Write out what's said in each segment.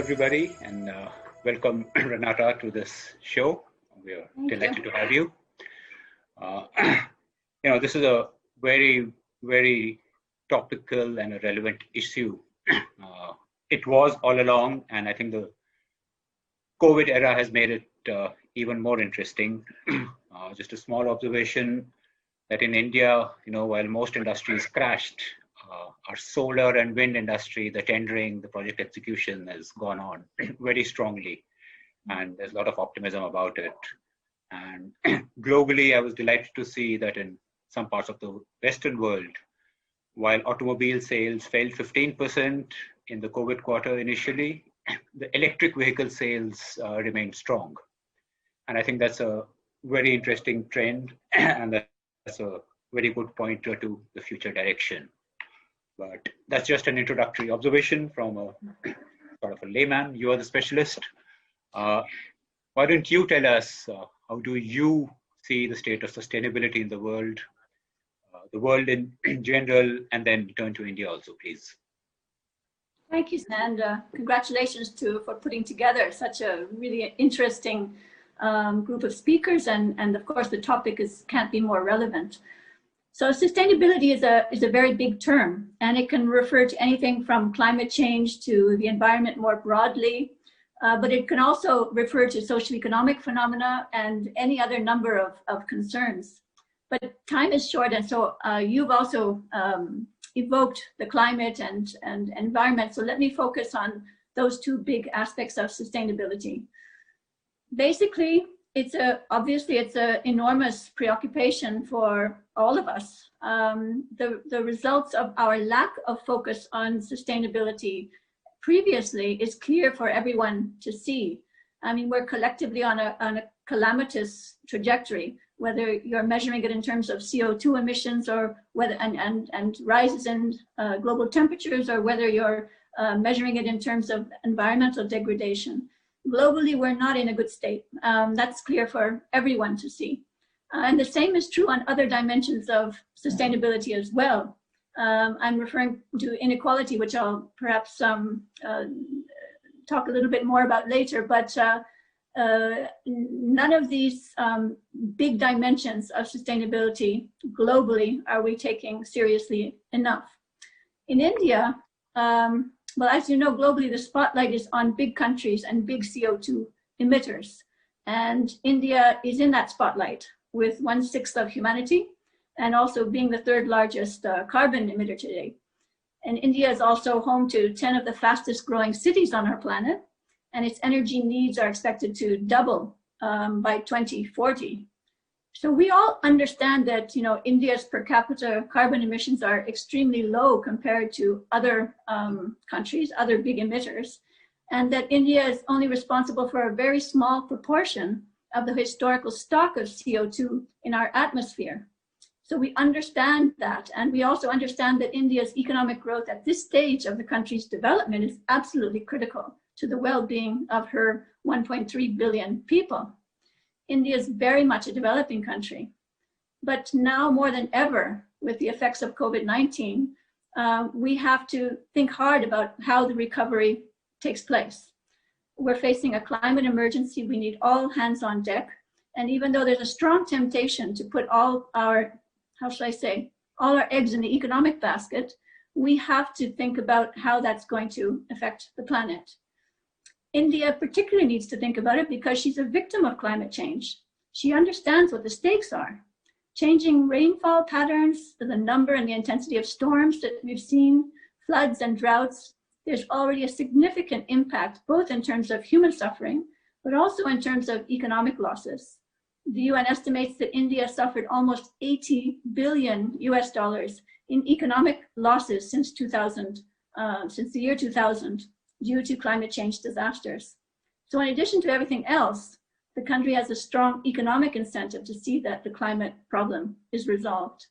everybody, and welcome Renata to this show. We are delighted to have you. Uh, this is a very topical and a relevant issue. It was all along, and I think the COVID era has made it even more interesting. Just a small observation that in India, while most industries crashed, our solar and wind industry, the tendering, the project execution has gone on very strongly, and there's a lot of optimism about it. And globally, I was delighted to see that in some parts of the Western world, while automobile sales fell 15% in the COVID quarter initially, the electric vehicle sales remained strong. And I think that's a very interesting trend, and that's a very good pointer to the future direction. But that's just an introductory observation from a sort of a layman. You are the specialist. Why don't you tell us how do you see the state of sustainability in the world in general, and then turn to India also, please. Thank you, and congratulations for putting together such a really interesting group of speakers, and of course the topic can't be more relevant. So sustainability is a very big term, and it can refer to anything from climate change to the environment more broadly, but it can also refer to socioeconomic phenomena and any other number of concerns. But time is short, and so you've also evoked the climate and environment, so let me focus on those two big aspects of sustainability. Basically, obviously it's an enormous preoccupation for all of us. The results of our lack of focus on sustainability previously is clear for everyone to see. I mean, we're collectively on a calamitous trajectory, whether you're measuring it in terms of CO2 emissions or whether and rises in global temperatures, or whether you're measuring it in terms of environmental degradation. Globally, we're not in a good state. That's clear for everyone to see. And the same is true on other dimensions of sustainability as well. I'm referring to inequality, which I'll perhaps talk a little bit more about later, but none of these big dimensions of sustainability globally are we taking seriously enough. In India, well, as you know, globally, the spotlight is on big countries and big CO2 emitters. And India is in that spotlight with 1/6 of humanity, and also being the third largest carbon emitter today. And India is also home to 10 of the fastest growing cities on our planet, and its energy needs are expected to double by 2040. So we all understand that India's per capita carbon emissions are extremely low compared to other countries, other big emitters, and that India is only responsible for a very small proportion of the historical stock of CO2 in our atmosphere. So we understand that, and we also understand that India's economic growth at this stage of the country's development is absolutely critical to the well-being of her 1.3 billion people. India is very much a developing country, but now more than ever, with the effects of COVID-19, we have to think hard about how the recovery takes place. We're facing a climate emergency. We need all hands on deck. And even though there's a strong temptation to put all our, all our eggs in the economic basket, we have to think about how that's going to affect the planet. India particularly needs to think about it because she's a victim of climate change. She understands what the stakes are. Changing rainfall patterns, the number and the intensity of storms that we've seen, floods and droughts, there's already a significant impact, both in terms of human suffering, but also in terms of economic losses. The UN estimates that India suffered almost $80 billion in economic losses since the year 2000. Due to climate change disasters. So in addition to everything else, the country has a strong economic incentive to see that the climate problem is resolved.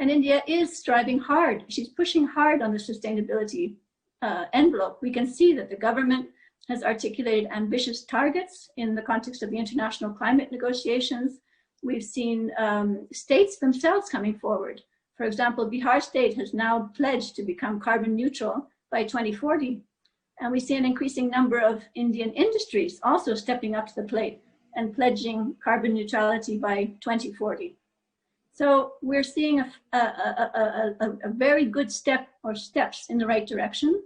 And India is striving hard. She's pushing hard on the sustainability envelope. We can see that the government has articulated ambitious targets in the context of the international climate negotiations. We've seen states themselves coming forward. For example, Bihar state has now pledged to become carbon neutral by 2040. And we see an increasing number of Indian industries also stepping up to the plate and pledging carbon neutrality by 2040. So we're seeing a very good step or steps in the right direction.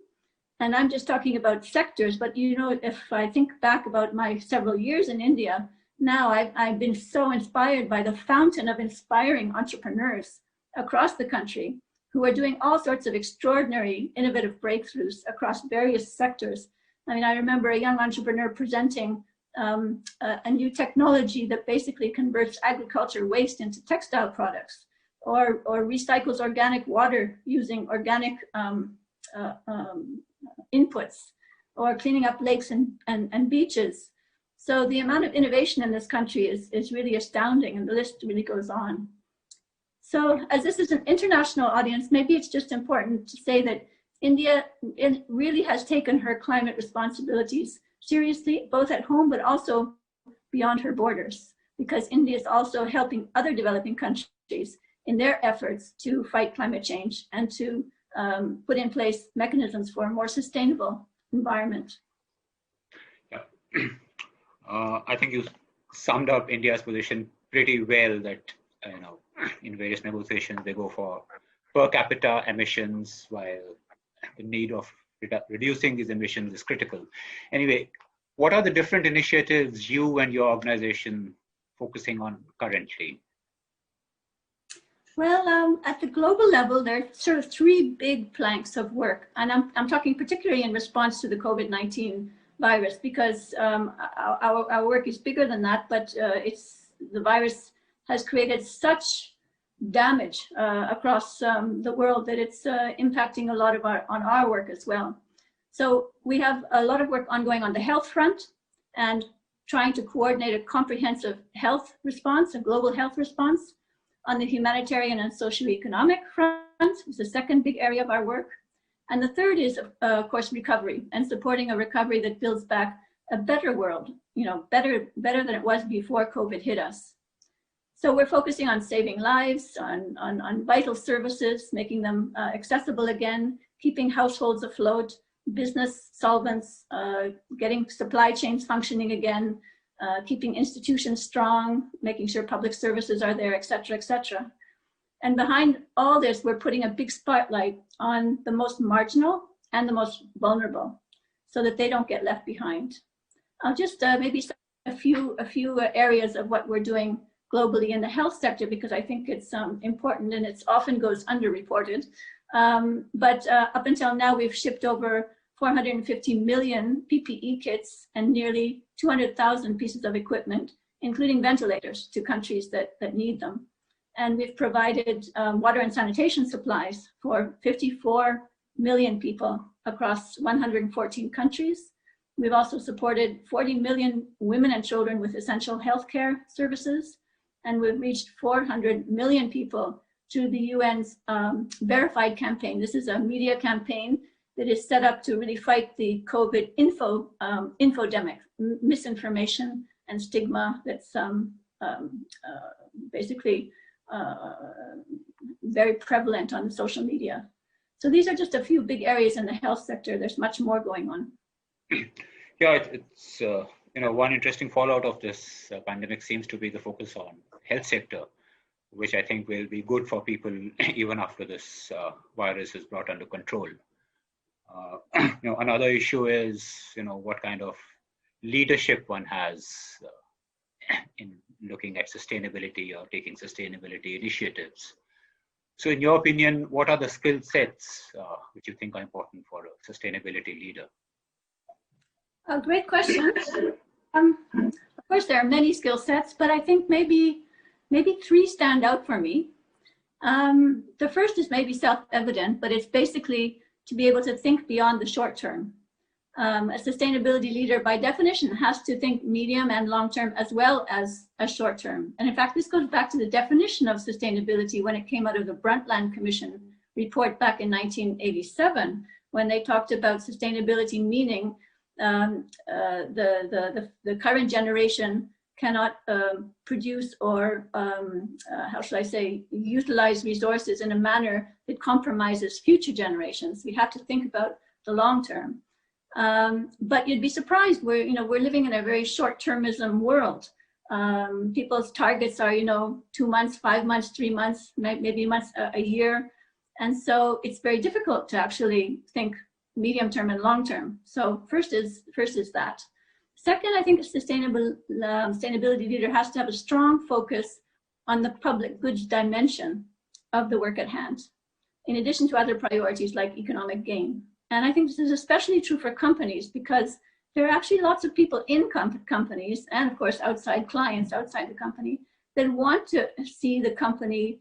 And I'm just talking about sectors, but you know, if I think back about my several years in India, now I've been so inspired by the fountain of inspiring entrepreneurs across the country who are doing all sorts of extraordinary innovative breakthroughs across various sectors. I mean, I remember a young entrepreneur presenting a new technology that basically converts agriculture waste into textile products, or recycles organic water using organic inputs, or cleaning up lakes and beaches. So the amount of innovation in this country is really astounding, and the list really goes on. So as this is an international audience, maybe it's just important to say that India really has taken her climate responsibilities seriously, both at home, but also beyond her borders, because India is also helping other developing countries in their efforts to fight climate change and to put in place mechanisms for a more sustainable environment. Yeah. I think you summed up India's position pretty well, that you know, in various negotiations they go for per capita emissions, while the need of reducing these emissions is critical. Anyway, what are the different initiatives you and your organization focusing on currently? Well, at the global level, there are sort of three big planks of work, and I'm talking particularly in response to the COVID-19 virus, because our work is bigger than that, but the virus has created such damage across the world that it's impacting a lot of on our work as well. So we have a lot of work ongoing on the health front and trying to coordinate a comprehensive health response, a global health response. On the humanitarian and socioeconomic front is the second big area of our work. And the third is, of course, recovery, and supporting a recovery that builds back a better world, you know, better than it was before COVID hit us. So we're focusing on saving lives, on vital services, making them accessible again, keeping households afloat, business solvents, getting supply chains functioning again, keeping institutions strong, making sure public services are there, et cetera, et cetera. And behind all this, we're putting a big spotlight on the most marginal and the most vulnerable, so that they don't get left behind. I'll just maybe start a few areas of what we're doing globally in the health sector, because I think it's important and it often goes underreported. But up until now, we've shipped over 450 million PPE kits and nearly 200,000 pieces of equipment, including ventilators, to countries that need them. And we've provided water and sanitation supplies for 54 million people across 114 countries. We've also supported 40 million women and children with essential healthcare services. And we've reached 400 million people through the UN's Verified campaign. This is a media campaign that is set up to really fight the COVID infodemic, misinformation and stigma that's basically very prevalent on social media. So these are just a few big areas in the health sector. There's much more going on. Yeah, it's you know, one interesting fallout of this pandemic seems to be the focus on health sector, which I think will be good for people even after this virus is brought under control. You know, another issue is, you know, what kind of leadership one has in looking at sustainability or taking sustainability initiatives. So in your opinion, what are the skill sets which you think are important for a sustainability leader? A great question. Of course, there are many skill sets, but I think maybe three stand out for me. The first is maybe self-evident, but it's basically to be able to think beyond the short term. A sustainability leader, by definition, has to think medium and long term as well as a short term. And in fact, this goes back to the definition of sustainability when it came out of the Brundtland Commission report back in 1987, when they talked about sustainability meaning the current generation cannot produce or, how should I say, utilize resources in a manner that compromises future generations. We have to think about the long term. But you'd be surprised. We're living in a very short-termism world. People's targets are 2 months, 5 months, 3 months, maybe months, a year, and so it's very difficult to actually think medium term and long term. So first is that. Second, I think a sustainability leader has to have a strong focus on the public goods dimension of the work at hand, in addition to other priorities like economic gain. And I think this is especially true for companies, because there are actually lots of people in companies, and of course outside clients, outside the company, that want to see the company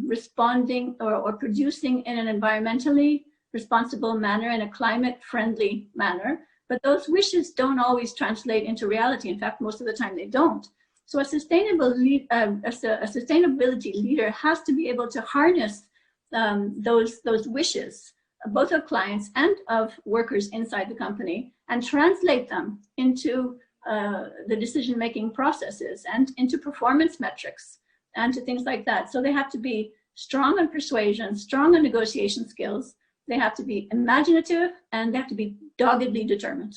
responding or producing in an environmentally responsible manner, in a climate-friendly manner. But those wishes don't always translate into reality. In fact, most of the time they don't. So a sustainability leader has to be able to harness those wishes, both of clients and of workers inside the company, and translate them into the decision-making processes and into performance metrics and to things like that. So they have to be strong on persuasion, strong on negotiation skills. They have to be imaginative, and they have to be doggedly determined.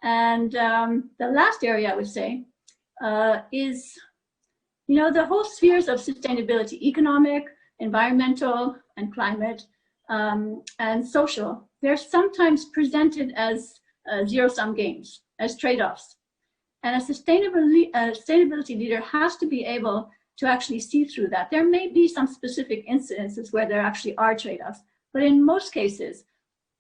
And the last area I would say is, the whole spheres of sustainability: economic, environmental, and climate, and social. They're sometimes presented as zero-sum games, as trade-offs. And a sustainability leader has to be able to actually see through that. There may be some specific incidences where there actually are trade-offs, but in most cases,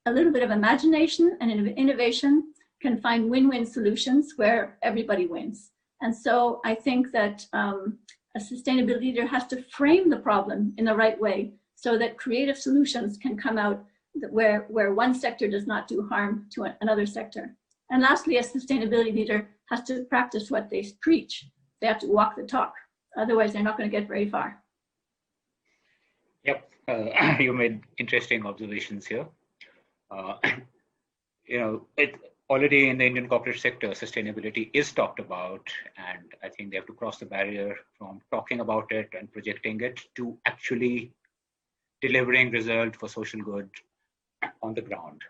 a little bit of imagination and innovation can find win-win solutions where everybody wins. And so I think that a sustainability leader has to frame the problem in the right way, so that creative solutions can come out where one sector does not do harm to another sector. And lastly, a sustainability leader has to practice what they preach. They have to walk the talk. Otherwise, they're not going to get very far. Yep, you made interesting observations here. Already in the Indian corporate sector, sustainability is talked about, and I think they have to cross the barrier from talking about it and projecting it to actually delivering result for social good on the ground.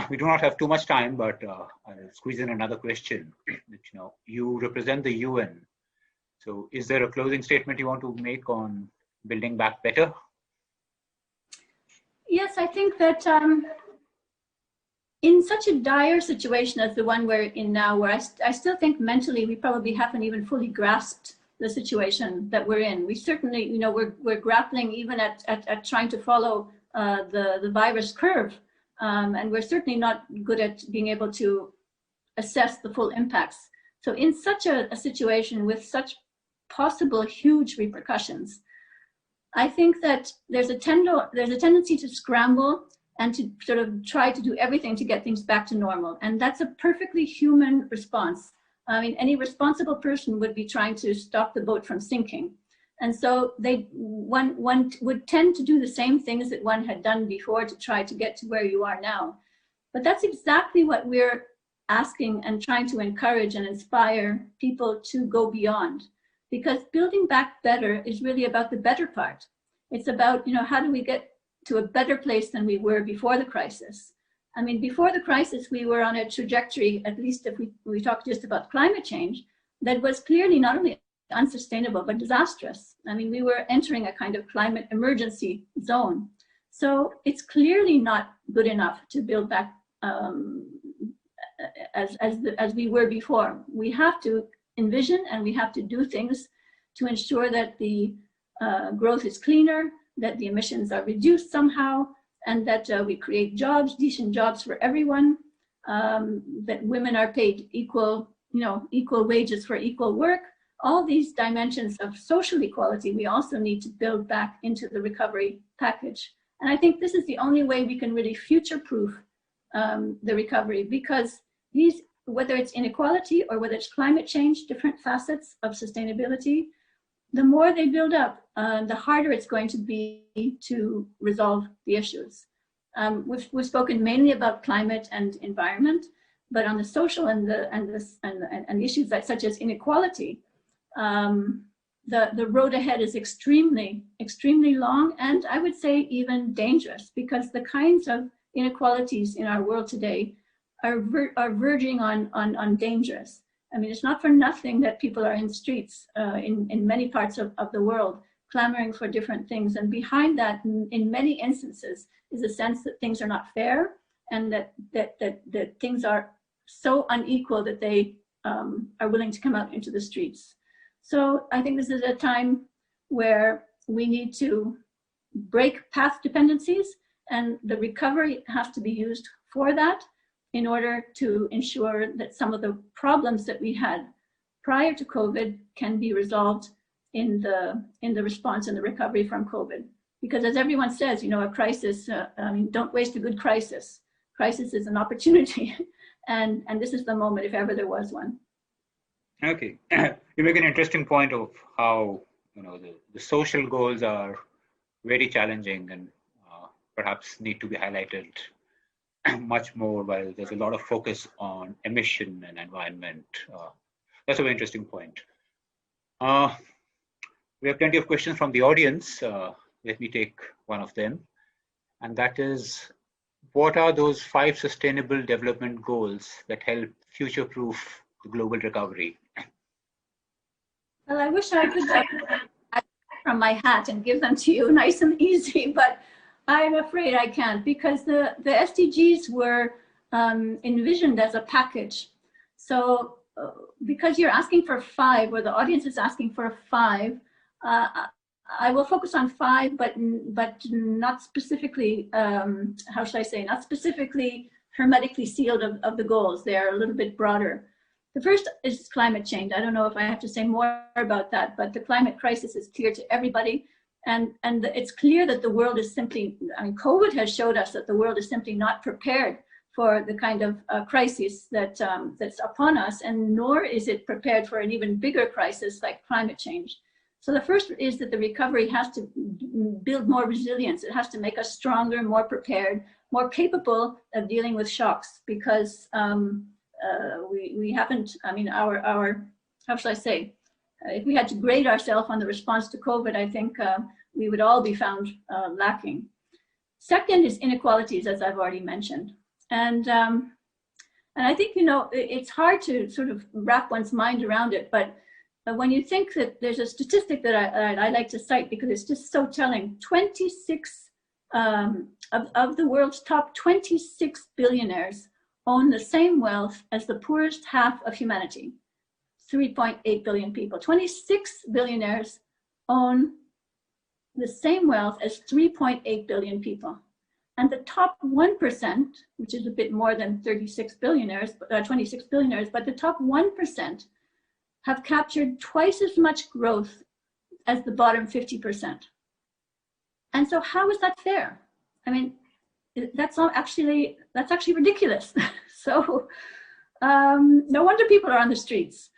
We do not have too much time, but I'll squeeze in another question. You represent the UN. So is there a closing statement you want to make on building back better? Yes, I think that in such a dire situation as the one we're in now, where I still think mentally we probably haven't even fully grasped the situation that we're in. We certainly, we're grappling even at trying to follow the virus curve. And we're certainly not good at being able to assess the full impacts. So in such a situation with such possible huge repercussions, I think that there's a tendency to scramble and to sort of try to do everything to get things back to normal. And that's a perfectly human response. I mean, any responsible person would be trying to stop the boat from sinking. And so one would tend to do the same things that one had done before to try to get to where you are now. But that's exactly what we're asking and trying to encourage and inspire people to go beyond. Because building back better is really about the better part. It's about, how do we get to a better place than we were before the crisis? I mean, before the crisis, we were on a trajectory, at least if we talk just about climate change, that was clearly not only unsustainable, but disastrous. I mean, we were entering a kind of climate emergency zone. So it's clearly not good enough to build back as we were before. We have to envision and we have to do things to ensure that the growth is cleaner, that the emissions are reduced somehow, and that we create jobs, decent jobs for everyone, that women are paid equal wages for equal work. All these dimensions of social equality, we also need to build back into the recovery package. And I think this is the only way we can really future-proof the recovery, because whether it's inequality or whether it's climate change, different facets of sustainability, the more they build up, the harder it's going to be to resolve the issues. We've spoken mainly about climate and environment, but on the social and the issues such as inequality, the road ahead is extremely, extremely long, and I would say even dangerous, because the kinds of inequalities in our world today are verging on dangerous. I mean, it's not for nothing that people are in streets in many parts of the world, clamoring for different things. And behind that, in many instances, is a sense that things are not fair, and that things are so unequal that they are willing to come out into the streets. So I think this is a time where we need to break path dependencies, and the recovery has to be used for that in order to ensure that some of the problems that we had prior to COVID can be resolved in the response and the recovery from COVID. Because as everyone says, you know, a crisis, I mean, don't waste a good crisis. Crisis is an opportunity, and this is the moment if ever there was one. Okay, you make an interesting point of how, you know, the social goals are very challenging and perhaps need to be highlighted much more, while there's a lot of focus on emission and environment. That's a very interesting point. We have plenty of questions from the audience. Let me take one of them, and that is, what are those 5 sustainable development goals that help future-proof the global recovery? Well, I wish I could from my hat and give them to you nice and easy, but I'm afraid I can't, because the SDGs were envisioned as a package. So because you're asking for 5, or the audience is asking for 5, I will focus on 5, but not specifically, how should I say, not specifically hermetically sealed of the goals. They're a little bit broader. The first is climate change. I don't know if I have to say more about that, but the climate crisis is clear to everybody. And it's clear that the world is simply, I mean, COVID has showed us that the world is simply not prepared for the kind of crisis that's upon us, and nor is it prepared for an even bigger crisis like climate change. So the first is that the recovery has to build more resilience. It has to make us stronger, more prepared, more capable of dealing with shocks, because we haven't, I mean, our how should I say, if we had to grade ourselves on the response to COVID, I think we would all be found lacking. Second is inequalities, as I've already mentioned. And I think, you know, it's hard to sort of wrap one's mind around it, but when you think that there's a statistic that I like to cite because it's just so telling, 26 of the world's top 26 billionaires own the same wealth as the poorest half of humanity, 3.8 billion people. 26 billionaires own the same wealth as 3.8 billion people. And the top 1%, which is a bit more than 26 billionaires, but the top 1% have captured twice as much growth as the bottom 50%. And so how is that fair? I mean, that's actually ridiculous. So no wonder people are on the streets.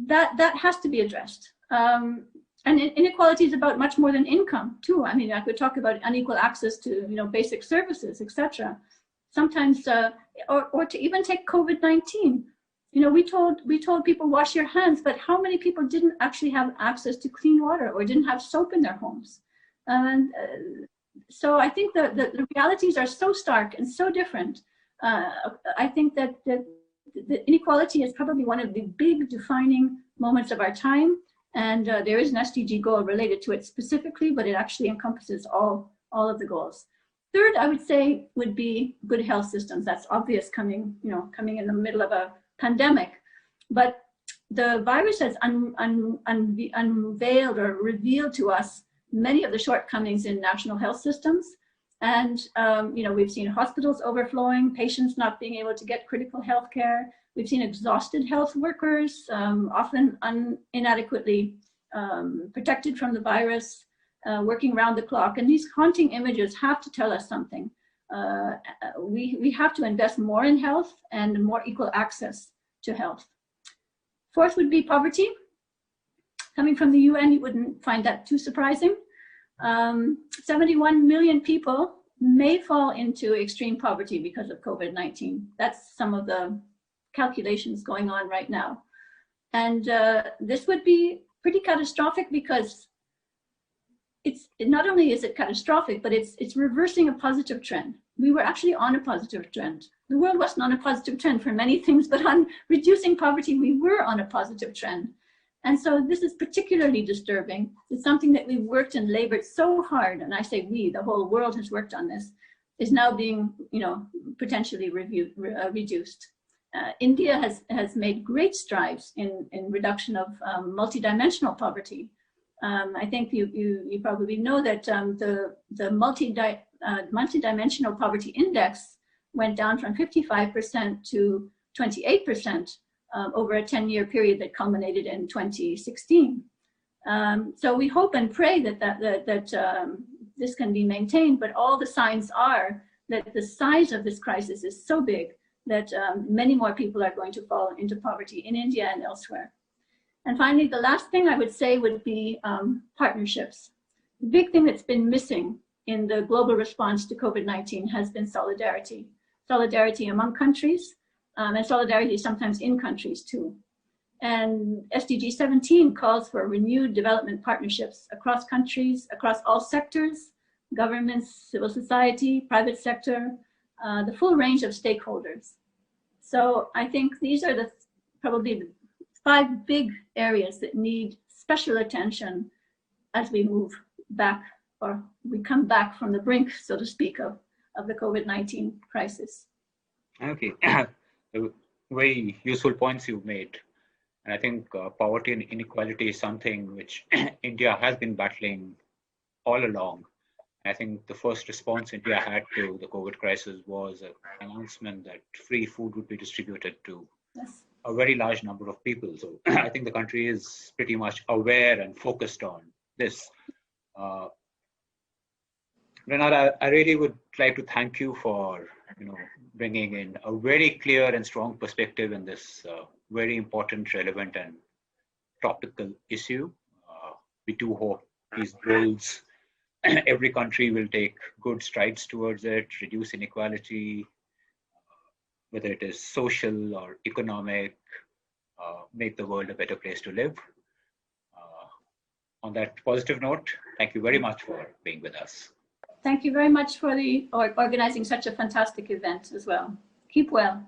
That has to be addressed. And inequality is about much more than income too. I mean, I could talk about unequal access to, you know, basic services, etc. Sometimes, or to even take COVID-19. You know, we told people wash your hands, but how many people didn't actually have access to clean water or didn't have soap in their homes? And so I think that the realities are so stark and so different. I think that the inequality is probably one of the big defining moments of our time. And there is an SDG goal related to it specifically, but it actually encompasses all of the goals. Third, I would say, would be good health systems. That's obvious coming in the middle of a pandemic. But the virus has unveiled or revealed to us many of the shortcomings in national health systems. And you know, we've seen hospitals overflowing, patients not being able to get critical health care. We've seen exhausted health workers, often inadequately protected from the virus, working around the clock. And these haunting images have to tell us something. We have to invest more in health and more equal access to health. Fourth would be poverty. Coming from the UN, you wouldn't find that too surprising. 71 million people may fall into extreme poverty because of COVID-19. That's some of the calculations going on right now. And this would be pretty catastrophic, because it's not only is it catastrophic, but it's reversing a positive trend. we were actually on a positive trend. The world wasn't on a positive trend for many things, but on reducing poverty, we were on a positive trend. And so this is particularly disturbing. It's something that we've worked and labored so hard, and I say we, the whole world has worked on this, is now being, potentially reduced. India has made great strides in reduction of multidimensional poverty. I think you probably know that the multidimensional poverty index went down from 55% to 28% over a 10-year period that culminated in 2016. So we hope and pray that this can be maintained, but all the signs are that the size of this crisis is so big that many more people are going to fall into poverty in India and elsewhere. And finally, the last thing I would say would be partnerships. The big thing that's been missing in the global response to COVID-19 has been solidarity. Solidarity among countries, and solidarity sometimes in countries too. And SDG 17 calls for renewed development partnerships across countries, across all sectors, governments, civil society, private sector, the full range of stakeholders. So I think these are probably the 5 big areas that need special attention as we move back, or we come back from the brink, so to speak, of the COVID-19 crisis. Okay, very useful points you've made. And I think poverty and inequality is something which India has been battling all along. I think the first response India had to the COVID crisis was an announcement that free food would be distributed to a very large number of people. So I think the country is pretty much aware and focused on this. Renata, I really would like to thank you for bringing in a very clear and strong perspective in this very important, relevant, and topical issue. We do hope these goals, every country will take good strides towards it, reduce inequality, whether it is social or economic, make the world a better place to live. On that positive note, thank you very much for being with us. Thank you very much for organizing such a fantastic event as well. Keep well.